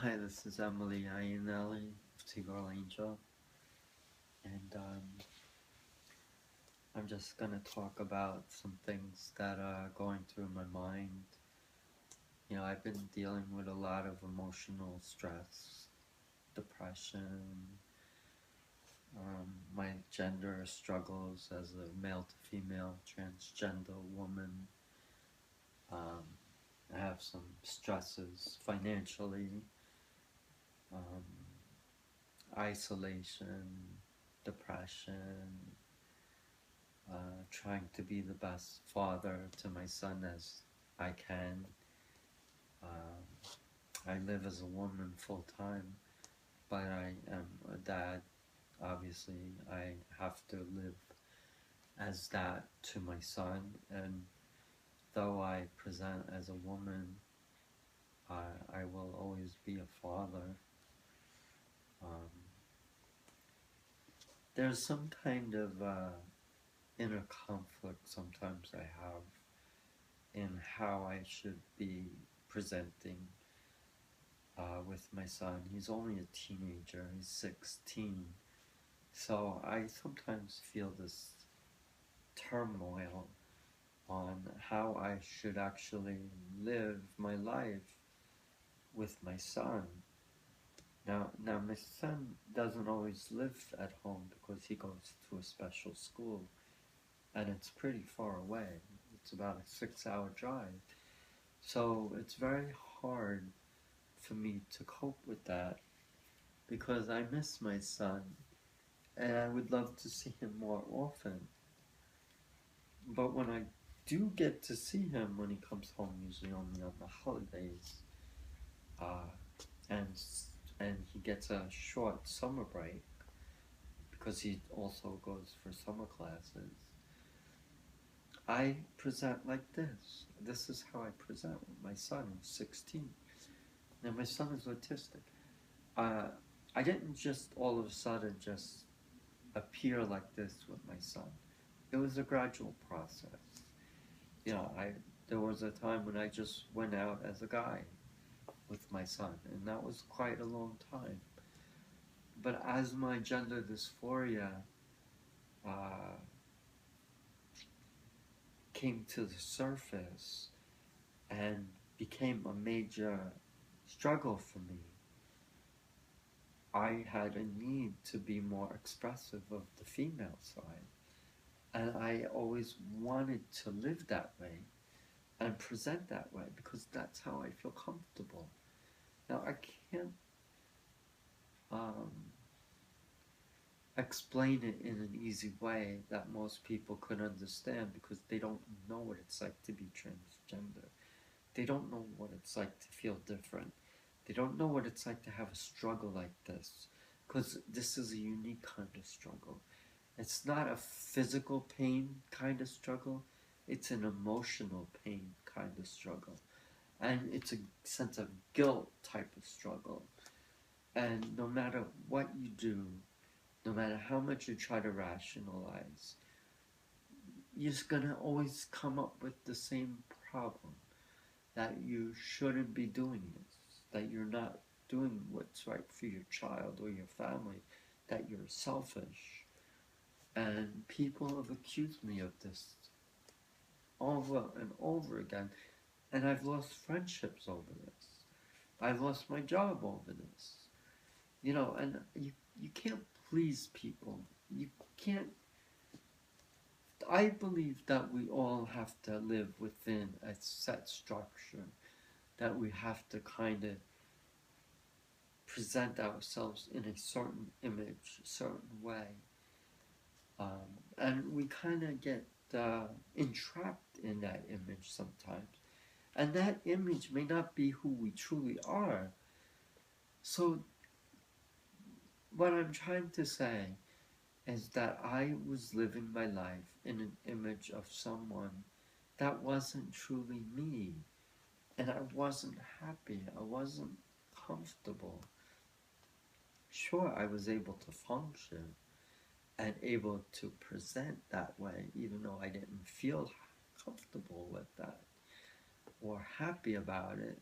Hi, this is Emily Iannelli, Girl Angel, and I'm just gonna talk about some things that are going through my mind. I've been dealing with a lot of emotional stress, depression, my gender struggles as a male to female transgender woman. Um, I have some stresses financially, um, isolation, depression, trying to be the best father to my son as I can. Um, I live as a woman full time, but I am a dad. Obviously, I have to live as that to my son, and though I present as a woman, I will always be a father. Um, there's some kind of inner conflict sometimes I have in how I should be presenting with my son. He's only a teenager, he's 16. So I sometimes feel this turmoil on how I should actually live my life with my son. Now my son doesn't always live at home because he goes to a special school and it's pretty far away. It's about a 6-hour drive. So it's very hard for me to cope with that because I miss my son and I would love to see him more often. But when I do get to see him when he comes home, usually only on the holidays, uh, and and he gets a short summer break because he also goes for summer classes. I present like this. This is how I present with my son, who's 16. Now my son is autistic. Uh, I didn't just all of a sudden just appear like this with my son. It was a gradual process. There was a time when I just went out as a guy with my son, and that was quite a long time. But as my gender dysphoria uh, came to the surface and became a major struggle for me, I had a need to be more expressive of the female side. And I always wanted to live that way and present that way because that's how I feel comfortable. Now, I can't um, explain it in an easy way that most people could understand because they don't know what it's like to be transgender. They don't know what it's like to feel different. They don't know what it's like to have a struggle like this because this is a unique kind of struggle. It's not a physical pain kind of struggle, it's an emotional pain kind of struggle. And it's a sense of guilt type of struggle. And no matter what you do, no matter how much you try to rationalize, you're just gonna always come up with the same problem that you shouldn't be doing this, that you're not doing what's right for your child or your family, that you're selfish. And people have accused me of this over and over again, and I've lost friendships over this. I've lost my job over this. And you can't please people. You can't. I believe that we all have to live within a set structure, that we have to kind of present ourselves in a certain image, a certain way. And we kind of get entrapped in that image sometimes. And that image may not be who we truly are. So, what I'm trying to say is that I was living my life in an image of someone that wasn't truly me. And I wasn't happy. I wasn't comfortable. Sure, I was able to function and able to present that way, even though I didn't feel comfortable with that or happy about it.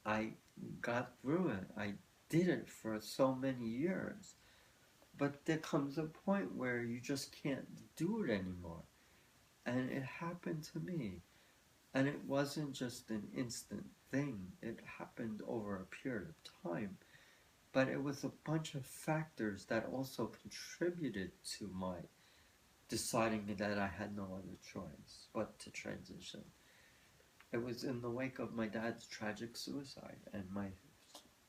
I got through it. I did it for so many years. But there comes a point where you just can't do it anymore. And it happened to me. And it wasn't just an instant thing, it happened over a period of time. But it was a bunch of factors that also contributed to my deciding that I had no other choice but to transition. It was in the wake of my dad's tragic suicide and my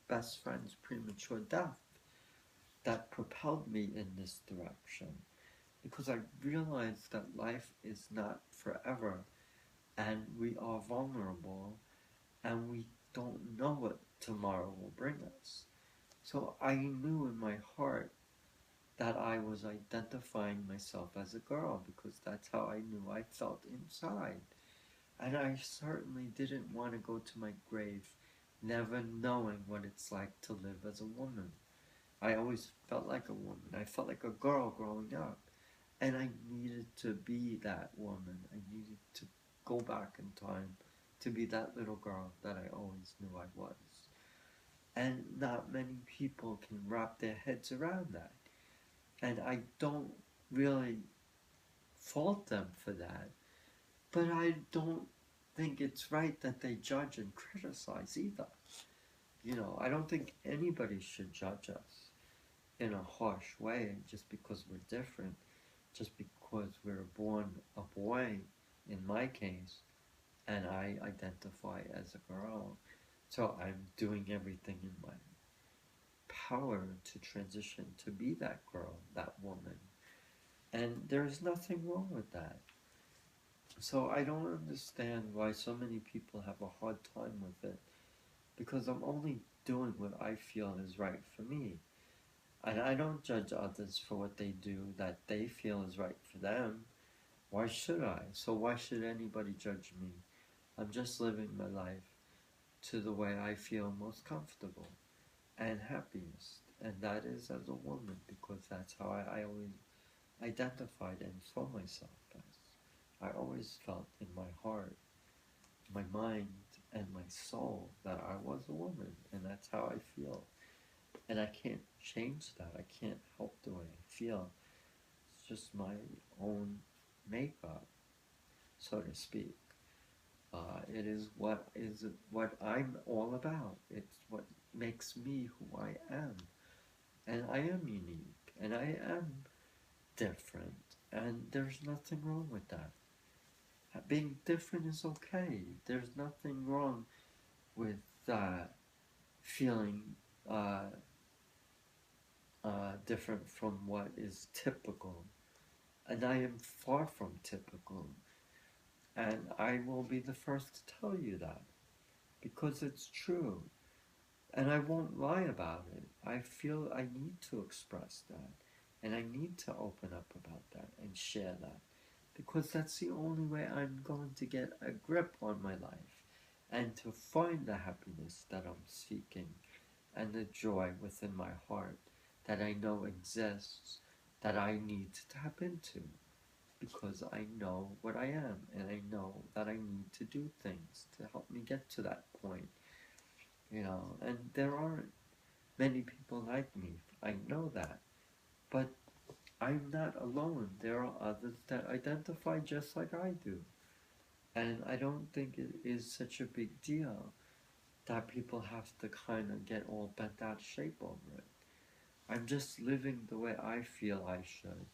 best friend's premature death that propelled me in this direction because I realized that life is not forever and we are vulnerable and we don't know what tomorrow will bring us. So I knew in my heart that I was identifying myself as a girl because that's how I knew I felt inside. And I certainly didn't want to go to my grave never knowing what it's like to live as a woman. I always felt like a woman. I felt like a girl growing up. And I needed to be that woman. I needed to go back in time to be that little girl that I always knew I was. And not many people can wrap their heads around that. And I don't really fault them for that. But I don't think it's right that they judge and criticize either. I don't think anybody should judge us in a harsh way just because we're different, just because we're born a boy, in my case, and I identify as a girl. So I'm doing everything in my power to transition to be that girl, that woman. And there's nothing wrong with that. So I don't understand why so many people have a hard time with it because I'm only doing what I feel is right for me. And I don't judge others for what they do that they feel is right for them. Why should I? So why should anybody judge me? I'm just living my life to the way I feel most comfortable and happiest. And that is as a woman because that's how I always identified and saw myself as. I always felt in my heart, my mind, and my soul that I was a woman, and that's how I feel. And I can't change that. I can't help the way I feel. It's just my own makeup, so to speak. It is what I'm all about. It's what makes me who I am, and I am unique, and I am different, and there's nothing wrong with that. Being different is okay. There's nothing wrong with feeling uh, different from what is typical. And I am far from typical. And I will be the first to tell you that because it's true. And I won't lie about it. I feel I need to express that. And I need to open up about that and share that. Because that's the only way I'm going to get a grip on my life and to find the happiness that I'm seeking and the joy within my heart that I know exists that I need to tap into because I know what I am and I know that I need to do things to help me get to that point, and there aren't many people like me. I know that. But I'm not alone. There are others that identify just like I do. And I don't think it is such a big deal that people have to kind of get all bent out of shape over it. I'm just living the way I feel I should.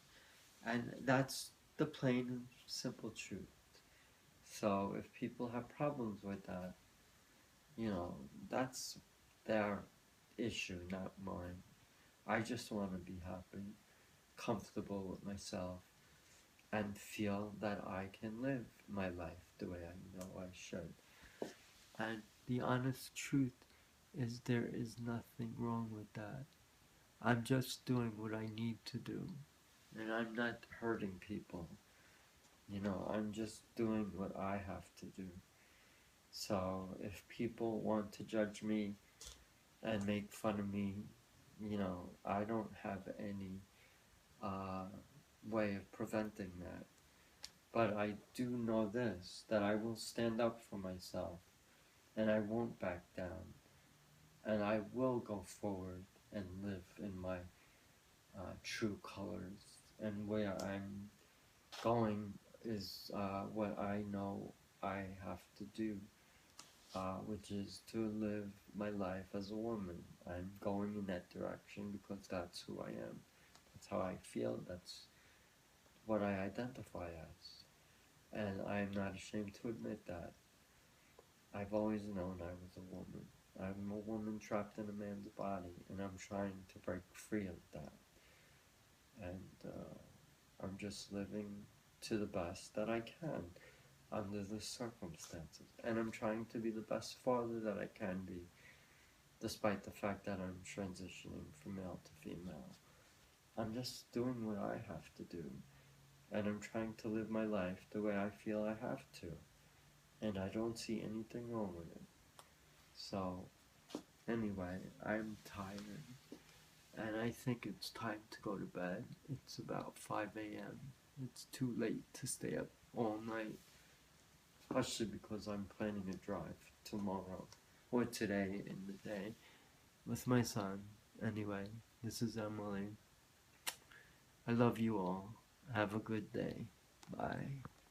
And that's the plain and simple truth. So if people have problems with that, that's their issue, not mine. I just want to be happy, comfortable with myself, and feel that I can live my life the way I know I should. And the honest truth is there is nothing wrong with that. I'm just doing what I need to do. And I'm not hurting people. I'm just doing what I have to do. So if people want to judge me and make fun of me, I don't have any uh, way of preventing that. But I do know this, that I will stand up for myself and I won't back down. and I will go forward and live in my true colors. And where I'm going is what I know I have to do, which is to live my life as a woman. I'm going in that direction because that's who I am. That's how I feel. That's what I identify as. And I'm not ashamed to admit that. I've always known I was a woman. I'm a woman trapped in a man's body, and I'm trying to break free of that. And I'm just living to the best that I can under the circumstances. And I'm trying to be the best father that I can be, despite the fact that I'm transitioning from male to female. I'm just doing what I have to do, and I'm trying to live my life the way I feel I have to, and I don't see anything wrong with it. So, anyway, I'm tired, and I think it's time to go to bed. It's about 5 a.m. It's too late to stay up all night, especially because I'm planning a drive tomorrow, or today in the day, with my son. Anyway, this is Emily. I love you all. Have a good day. Bye.